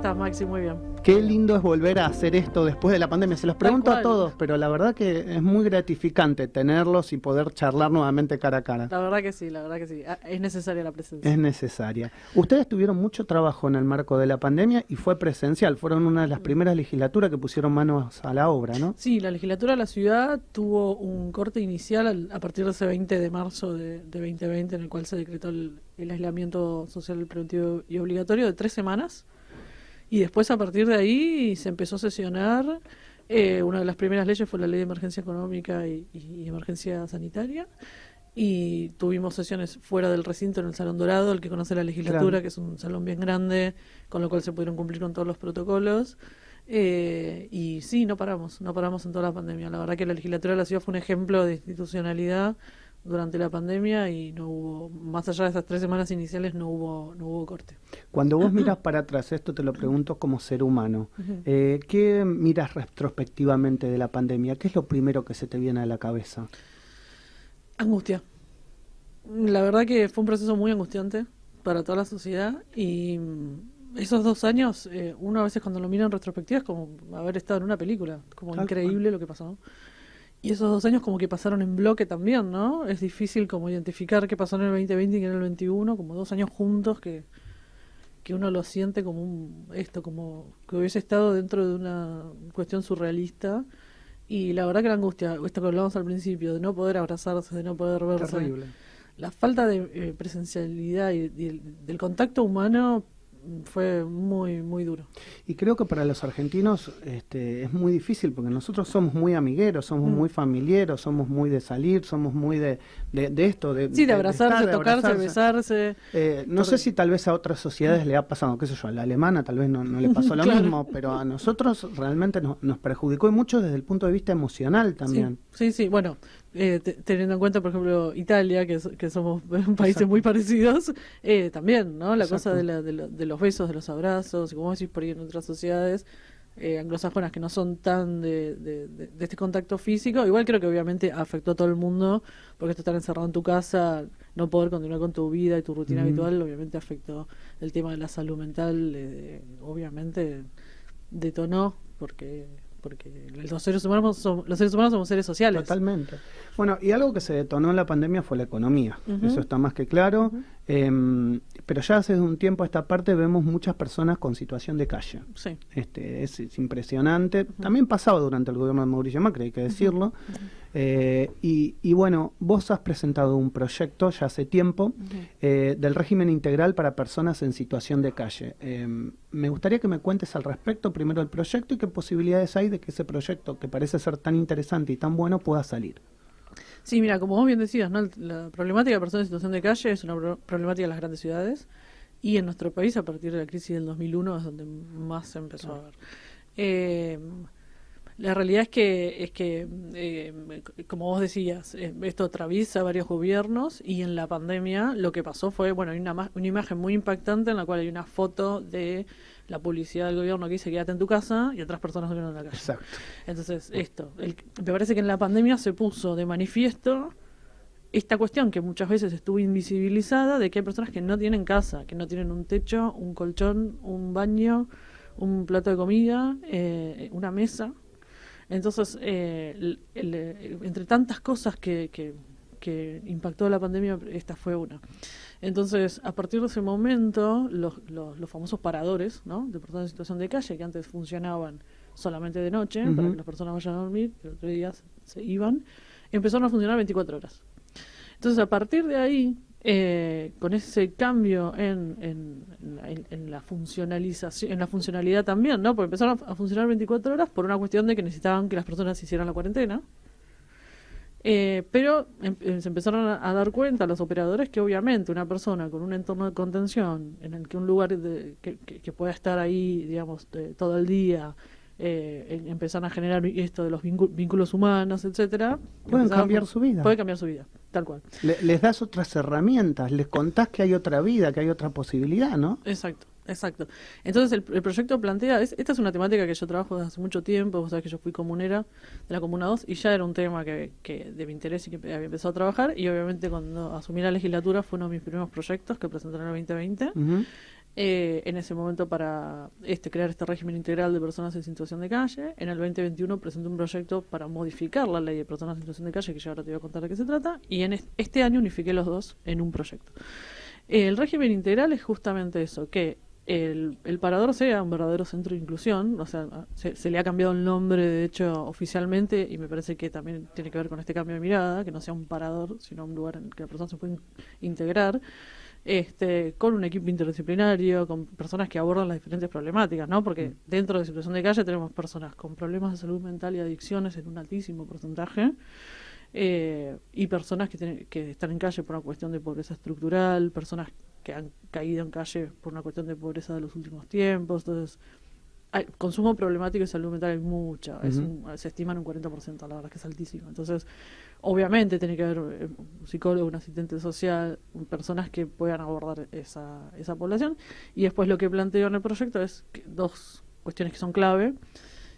estás, Maxi? Muy bien. Qué lindo es volver a hacer esto después de la pandemia. Se los pregunto a todos, pero la verdad que es muy gratificante tenerlos y poder charlar nuevamente cara a cara. La verdad que sí, la verdad que sí. Es necesaria la presencia. Es necesaria. Ustedes tuvieron mucho trabajo en el marco de la pandemia y fue presencial. Fueron una de las primeras legislaturas que pusieron manos a la obra, ¿no? Sí, la legislatura de la ciudad tuvo un corte inicial a partir de ese 20 de marzo de 2020, en el cual se decretó el aislamiento social preventivo y obligatorio de 3 semanas. Y después, a partir de ahí, se empezó a sesionar. Una de las primeras leyes fue la Ley de Emergencia Económica y Emergencia Sanitaria. Y tuvimos sesiones fuera del recinto, en el Salón Dorado, el que conoce la legislatura, claro, que es un salón bien grande, con lo cual se pudieron cumplir con todos los protocolos. Y sí, no paramos en toda la pandemia. La verdad que la legislatura de la ciudad fue un ejemplo de institucionalidad durante la pandemia y no hubo, más allá de esas 3 semanas iniciales, no hubo corte. Cuando vos miras para atrás, esto te lo pregunto como ser humano, ¿qué miras retrospectivamente de la pandemia? ¿Qué es lo primero que se te viene a la cabeza? Angustia. La verdad que fue un proceso muy angustiante para toda la sociedad y esos 2 años, uno a veces cuando lo mira en retrospectiva es como haber estado en una película, como increíble lo que pasó. Y esos 2 años como que pasaron en bloque también, ¿no? Es difícil como identificar qué pasó en el 2020 y qué en el 2021, como 2 años juntos que uno lo siente como como que hubiese estado dentro de una cuestión surrealista. Y la verdad que la angustia, esto que hablábamos al principio, de no poder abrazarse, de no poder verse, terrible. La falta de presencialidad y del contacto humano fue muy, muy duro. Y creo que para los argentinos es muy difícil, porque nosotros somos muy amigueros, somos muy familiares, somos muy de salir, somos muy de esto. Sí, de abrazarse, tocarse, besarse. No sé si tal vez a otras sociedades le ha pasado, qué sé yo, a la alemana tal vez no le pasó lo claro, mismo, pero a nosotros realmente nos perjudicó mucho desde el punto de vista emocional también. Sí, bueno, teniendo en cuenta, por ejemplo, Italia, que somos países muy parecidos, también, ¿no? La cosa de los besos, de los abrazos, y como decís por ahí en otras sociedades anglosajonas que no son tan de este contacto físico, igual creo que obviamente afectó a todo el mundo, porque esto estar encerrado en tu casa, no poder continuar con tu vida y tu rutina habitual, obviamente afectó el tema de la salud mental, obviamente detonó, porque los seres humanos somos seres sociales. Totalmente. Bueno, y algo que se detonó en la pandemia fue la economía. Eso está más que claro. Pero ya hace un tiempo a esta parte vemos muchas personas con situación de calle. Sí. Es impresionante. También pasaba durante el gobierno de Mauricio Macri, hay que decirlo. Y bueno, vos has presentado un proyecto ya hace tiempo del régimen integral para personas en situación de calle. Me gustaría que me cuentes al respecto primero del proyecto y qué posibilidades hay de que ese proyecto, que parece ser tan interesante y tan bueno, pueda salir. Sí, mira, como vos bien decías, ¿no? La problemática de personas en situación de calle es una problemática de las grandes ciudades, y en nuestro país a partir de la crisis del 2001 es donde más se empezó a ver. La realidad es que como vos decías, esto atraviesa varios gobiernos, y en la pandemia lo que pasó fue, bueno, hay una imagen muy impactante en la cual hay una foto de la publicidad del gobierno que dice quédate en tu casa y otras personas durmiendo en la calle. Exacto. Entonces, me parece que en la pandemia se puso de manifiesto esta cuestión que muchas veces estuvo invisibilizada, de que hay personas que no tienen casa, que no tienen un techo, un colchón, un baño, un plato de comida, una mesa. Entonces, entre tantas cosas que impactó la pandemia, esta fue una. Entonces, a partir de ese momento, los famosos paradores, ¿no?, de personas en situación de calle, que antes funcionaban solamente de noche, para que las personas vayan a dormir, pero otros días se iban, empezaron a funcionar 24 horas. Entonces, a partir de ahí, con ese cambio en la funcionalización, en la funcionalidad también, ¿no?, porque empezaron a funcionar 24 horas por una cuestión de que necesitaban que las personas hicieran la cuarentena. Pero se empezaron a dar cuenta los operadores que obviamente una persona con un entorno de contención en el que un lugar que pueda estar ahí, digamos, todo el día, empezaron a generar esto de los vínculos humanos, etcétera, pueden cambiar su vida. Puede cambiar su vida, tal cual. Les das otras herramientas, les contás que hay otra vida, que hay otra posibilidad, ¿no? Exacto. Entonces el proyecto plantea, esta es una temática que yo trabajo desde hace mucho tiempo. Vos sabés que yo fui comunera de la Comuna 2 y ya era un tema que de mi interés y que había empezado a trabajar, y obviamente cuando asumí la legislatura fue uno de mis primeros proyectos que presenté en el 2020. en ese momento para crear este régimen integral de personas en situación de calle. En el 2021 presenté un proyecto para modificar la ley de personas en situación de calle, que yo ahora te voy a contar de qué se trata, y en este año unifiqué los dos en un proyecto. El régimen integral es justamente eso, que el parador sea un verdadero centro de inclusión, o sea, se le ha cambiado el nombre, de hecho, oficialmente, y me parece que también tiene que ver con este cambio de mirada, que no sea un parador, sino un lugar en el que la persona se puede integrar, con un equipo interdisciplinario, con personas que abordan las diferentes problemáticas, ¿no? Porque dentro de situación de calle tenemos personas con problemas de salud mental y adicciones en un altísimo porcentaje, y personas que están en calle por una cuestión de pobreza estructural, personas que han caído en calle por una cuestión de pobreza de los últimos tiempos. Entonces, consumo problemático de salud mental hay mucha, se estima en un 40%, la verdad es que es altísimo. Entonces, obviamente tiene que haber un psicólogo, un asistente social, personas que puedan abordar esa población. Y después lo que planteo en el proyecto es dos cuestiones que son clave,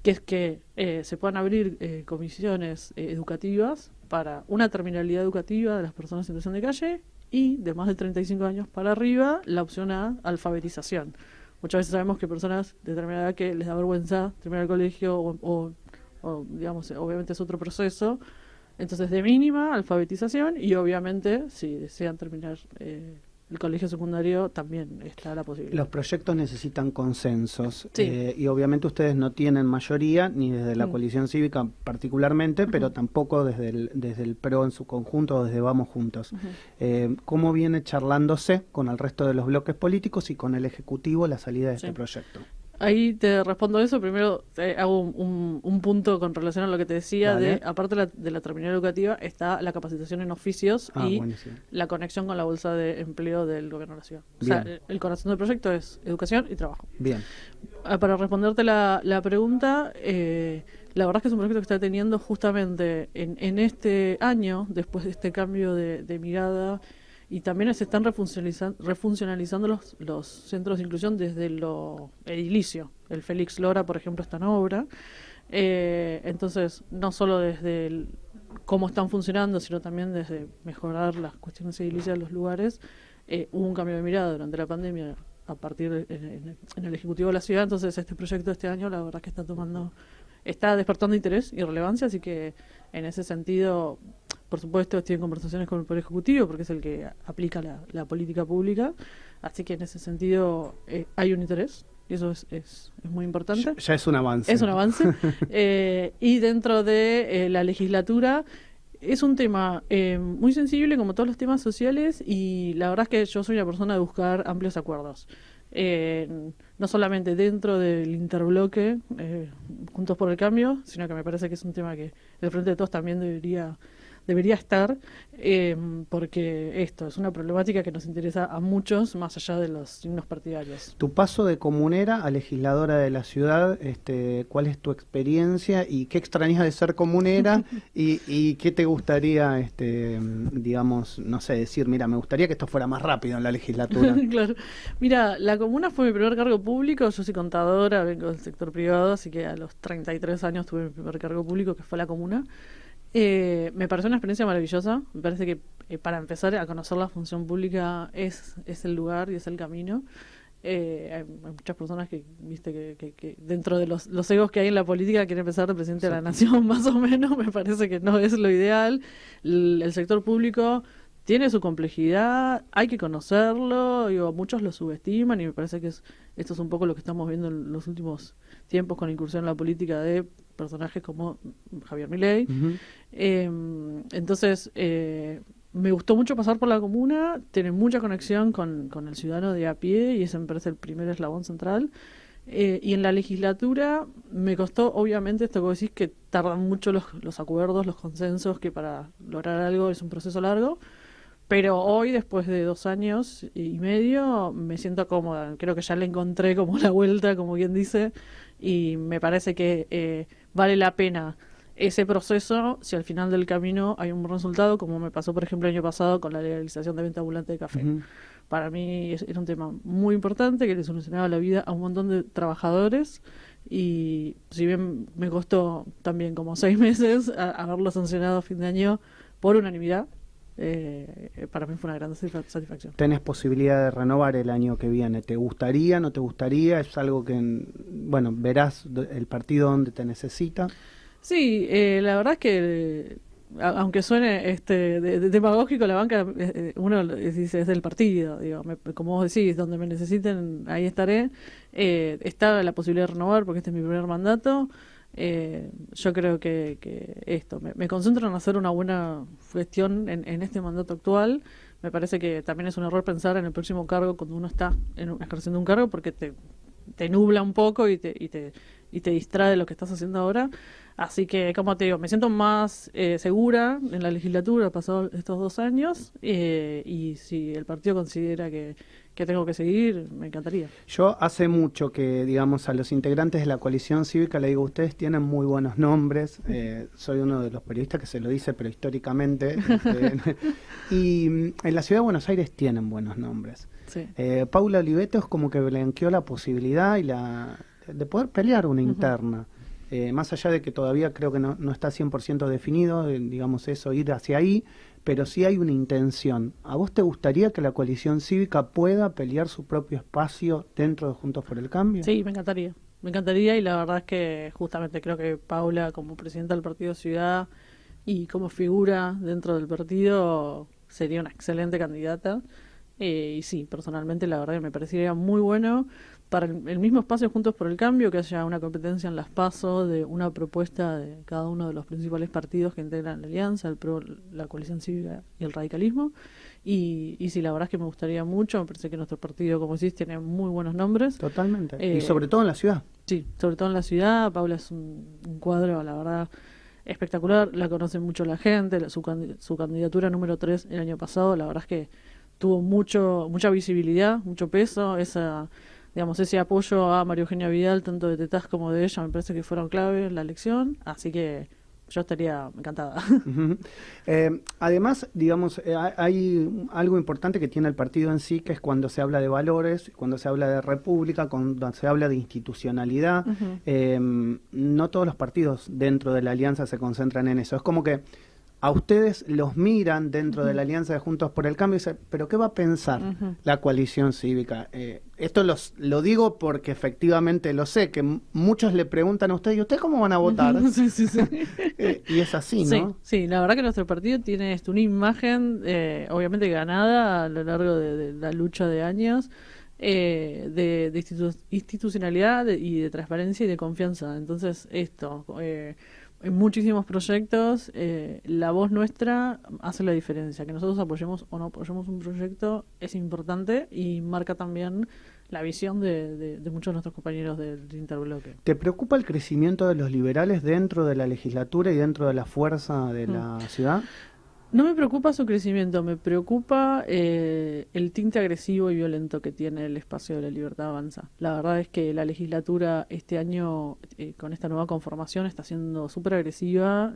que es que se puedan abrir comisiones educativas para una terminalidad educativa de las personas en situación de calle, y de más de 35 años para arriba, la opción A, alfabetización. Muchas veces sabemos que personas de determinada edad que les da vergüenza terminar el colegio o digamos, obviamente es otro proceso. Entonces, de mínima, alfabetización, y obviamente, si desean terminar el colegio secundario, también está la posibilidad. Los proyectos necesitan consensos, Sí. y obviamente ustedes no tienen mayoría, ni desde la coalición cívica particularmente, pero tampoco desde el PRO en su conjunto o desde Vamos Juntos. ¿Cómo viene charlándose con el resto de los bloques políticos y con el Ejecutivo la salida de este proyecto? Ahí te respondo eso. Primero hago un punto con relación a lo que te decía. Vale. Aparte de la terminal educativa, está la capacitación en oficios y buenísimo. la conexión con la bolsa de empleo del gobierno de la ciudad. Bien. O sea, el corazón del proyecto es educación y trabajo. Bien. Para responderte la pregunta, la verdad es que es un proyecto que está teniendo justamente en este año, después de este cambio de mirada. Y también se están refuncionalizando los centros de inclusión desde lo edilicio. El Félix Lora, por ejemplo, está en obra. Entonces, no solo desde cómo están funcionando, sino también desde mejorar las cuestiones edilicias de los lugares. Hubo un cambio de mirada durante la pandemia a partir en el Ejecutivo de la ciudad. Entonces, este proyecto de este año, la verdad es que está despertando interés y relevancia, así que en ese sentido, por supuesto, estoy en conversaciones con el Poder Ejecutivo porque es el que aplica la política pública, así que en ese sentido hay un interés y eso es muy importante. Ya es un avance. Es un avance. Y dentro de la legislatura es un tema muy sensible, como todos los temas sociales, y la verdad es que yo soy una persona de buscar amplios acuerdos. No solamente dentro del interbloque Juntos por el Cambio, sino que me parece que es un tema que el Frente de Todos también debería estar, porque esto es una problemática que nos interesa a muchos, más allá de los signos partidarios. Tu paso de comunera a legisladora de la ciudad, ¿cuál es tu experiencia y qué extrañas de ser comunera y qué te gustaría, digamos, no sé, decir, mira, me gustaría que esto fuera más rápido en la legislatura? Claro. Mira, la comuna fue mi primer cargo público. Yo soy contadora, vengo del sector privado, así que a los 33 años tuve mi primer cargo público, que fue la comuna. Me pareció una experiencia maravillosa. Me parece que para empezar a conocer la función pública es el lugar y es el camino. Hay muchas personas que, viste, que dentro de los egos que hay en la política quieren empezar de presidente de la nación, más o menos. Me parece que no es lo ideal. El sector público tiene su complejidad, hay que conocerlo, muchos lo subestiman, y me parece que esto es un poco lo que estamos viendo en los últimos tiempos con la incursión en la política de personajes como Javier Milei. Entonces, me gustó mucho pasar por la comuna, tiene mucha conexión con el ciudadano de a pie, y ese me parece el primer eslabón central. Y en la legislatura me costó, obviamente, esto que vos decís, que tardan mucho los acuerdos, los consensos, que para lograr algo es un proceso largo. Pero hoy, después de 2 años y medio, me siento cómoda. Creo que ya le encontré como la vuelta, como quien dice, y me parece que vale la pena ese proceso si al final del camino hay un buen resultado, como me pasó, por ejemplo, el año pasado con la legalización de venta ambulante de café. Para mí era un tema muy importante que le solucionaba la vida a un montón de trabajadores, y si bien me costó también como 6 meses haberlo sancionado a fin de año por unanimidad, para mí fue una gran satisfacción. ¿Tenés posibilidad de renovar el año que viene? ¿Te gustaría, no te gustaría? ¿Es algo que, bueno, verás el partido donde te necesita? Sí, la verdad es que aunque suene demagógico, la banca, uno dice es del partido, digo, como vos decís, donde me necesiten, ahí estaré. Está la posibilidad de renovar porque este es mi primer mandato. Yo creo que esto, me concentro en hacer una buena gestión en este mandato actual. Me parece que también es un error pensar en el próximo cargo cuando uno está ejerciendo un cargo porque te nubla un poco y te distrae de lo que estás haciendo ahora. Así que, como te digo, me siento más segura en la legislatura pasados estos 2 años y si el partido considera que tengo que seguir, me encantaría. Yo hace mucho que, digamos, a los integrantes de la coalición cívica le digo, ustedes tienen muy buenos nombres, soy uno de los periodistas que se lo dice, pero históricamente, y en la ciudad de Buenos Aires tienen buenos nombres. Sí. Paula Oliveto es como que blanqueó la posibilidad de poder pelear una interna. Más allá de que todavía creo que no está 100% definido, digamos eso, ir hacia ahí, pero sí hay una intención. ¿A vos te gustaría que la coalición cívica pueda pelear su propio espacio dentro de Juntos por el Cambio? Sí, me encantaría. Me encantaría y la verdad es que justamente creo que Paula como presidenta del Partido Ciudad y como figura dentro del partido sería una excelente candidata. Y sí, personalmente la verdad que me parecería muy bueno para el mismo espacio Juntos por el Cambio, que haya una competencia en las PASO de una propuesta de cada uno de los principales partidos que integran la alianza, el PRO, la coalición cívica y el radicalismo. Y sí, la verdad es que me gustaría mucho, me parece que nuestro partido, como decís, tiene muy buenos nombres. Totalmente, y sobre todo en la ciudad. Sí, sobre todo en la ciudad. Paula es un cuadro, la verdad, espectacular, la conoce mucho la gente, su candidatura número 3 el año pasado, la verdad es que tuvo mucha visibilidad, mucho peso, ese apoyo a María Eugenia Vidal, tanto de Tetaz como de ella, me parece que fueron clave en la elección, así que yo estaría encantada. Además, digamos, hay algo importante que tiene el partido en sí, que es cuando se habla de valores, cuando se habla de república, cuando se habla de institucionalidad. No todos los partidos dentro de la alianza se concentran en eso. Es como que a ustedes los miran dentro de la alianza de Juntos por el Cambio y dicen, ¿pero qué va a pensar la coalición cívica? Esto lo digo porque efectivamente lo sé, que muchos le preguntan a ustedes, ¿y ustedes cómo van a votar? Sí. Y es así, ¿no? Sí, la verdad que nuestro partido tiene una imagen obviamente ganada a lo largo de la lucha de años, de institucionalidad y de transparencia y de confianza. Entonces, en muchísimos proyectos, la voz nuestra hace la diferencia. Que nosotros apoyemos o no apoyemos un proyecto es importante y marca también la visión de muchos de nuestros compañeros del interbloque. ¿Te preocupa el crecimiento de los liberales dentro de la legislatura y dentro de la fuerza de la ciudad? No me preocupa su crecimiento, me preocupa el tinte agresivo y violento que tiene el espacio de la Libertad Avanza. La verdad es que la legislatura este año, con esta nueva conformación, está siendo súper agresiva.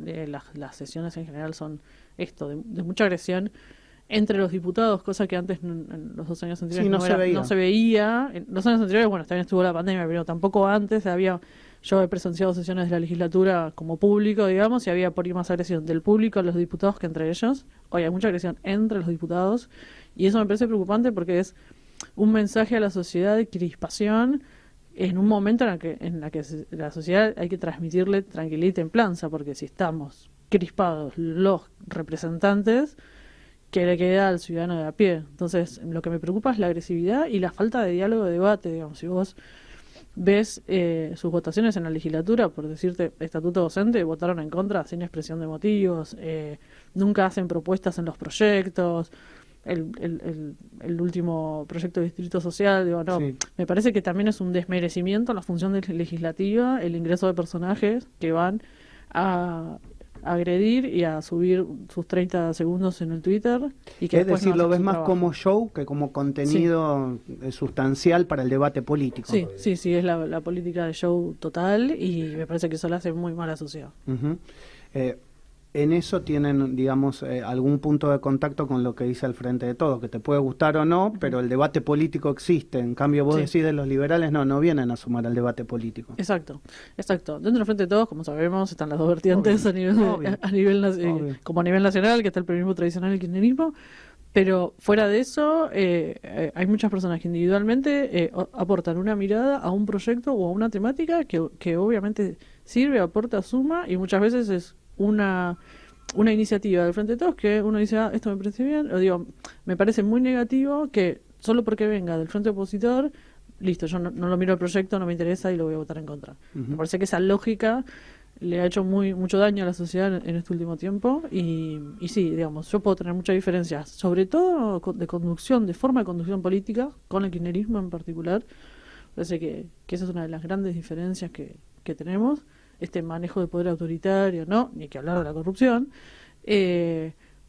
Las sesiones en general son de mucha agresión entre los diputados, cosa que antes en los 2 años anteriores no se veía. En los años anteriores, bueno, también estuvo la pandemia, pero tampoco antes yo he presenciado sesiones de la legislatura como público, digamos, y había por ahí más agresión del público a los diputados que entre ellos. Hoy hay mucha agresión entre los diputados y eso me parece preocupante porque es un mensaje a la sociedad de crispación en un momento en la que la sociedad hay que transmitirle tranquilidad y templanza, porque si estamos crispados los representantes, ¿qué le queda al ciudadano de a pie? Entonces, lo que me preocupa es la agresividad y la falta de diálogo, de debate, digamos. Si vos ves sus votaciones en la legislatura, por decirte, estatuto docente, votaron en contra sin expresión de motivos, nunca hacen propuestas en los proyectos, el último proyecto de distrito social, sí. Me parece que también es un desmerecimiento a la función legislativa, el ingreso de personajes que van a agredir y a subir sus 30 segundos en el Twitter. Y que es decir, lo ves más trabajo como show que como contenido sustancial para el debate político. Sí, es la política de show total y me parece que eso le hace muy mal a la sociedad. en eso tienen, digamos, algún punto de contacto con lo que dice el Frente de Todos, que te puede gustar o no, pero el debate político existe. En cambio, vos decís de los liberales, no vienen a sumar al debate político. Exacto. Dentro del Frente de Todos, como sabemos, están las dos vertientes como a nivel nacional, que está el peronismo tradicional y el kirchnerismo. Pero fuera de eso, hay muchas personas que individualmente aportan una mirada a un proyecto o a una temática que obviamente sirve, aporta, suma, y muchas veces es una iniciativa del Frente de Todos que uno dice, esto me parece bien, o digo, me parece muy negativo que solo porque venga del Frente Opositor, listo, yo no lo miro el proyecto, no me interesa y lo voy a votar en contra. Me parece que esa lógica le ha hecho mucho daño a la sociedad en este último tiempo y sí, digamos, yo puedo tener muchas diferencias, sobre todo de conducción, de forma de conducción política, con el kirchnerismo en particular. Parece que esa es una de las grandes diferencias que tenemos, este manejo de poder autoritario, ni que hablar de la corrupción,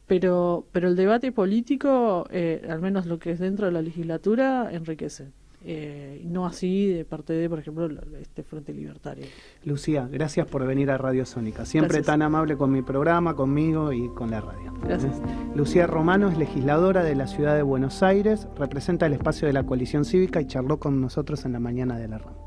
pero el debate político, al menos lo que es dentro de la legislatura, enriquece. No así de parte de, por ejemplo, este Frente Libertario. Lucía, gracias por venir a Radio Sónica. Siempre gracias. Tan amable con mi programa, conmigo y con la radio. Gracias. Lucía Romano es legisladora de la ciudad de Buenos Aires, representa el espacio de la coalición cívica y charló con nosotros en la mañana de la radio.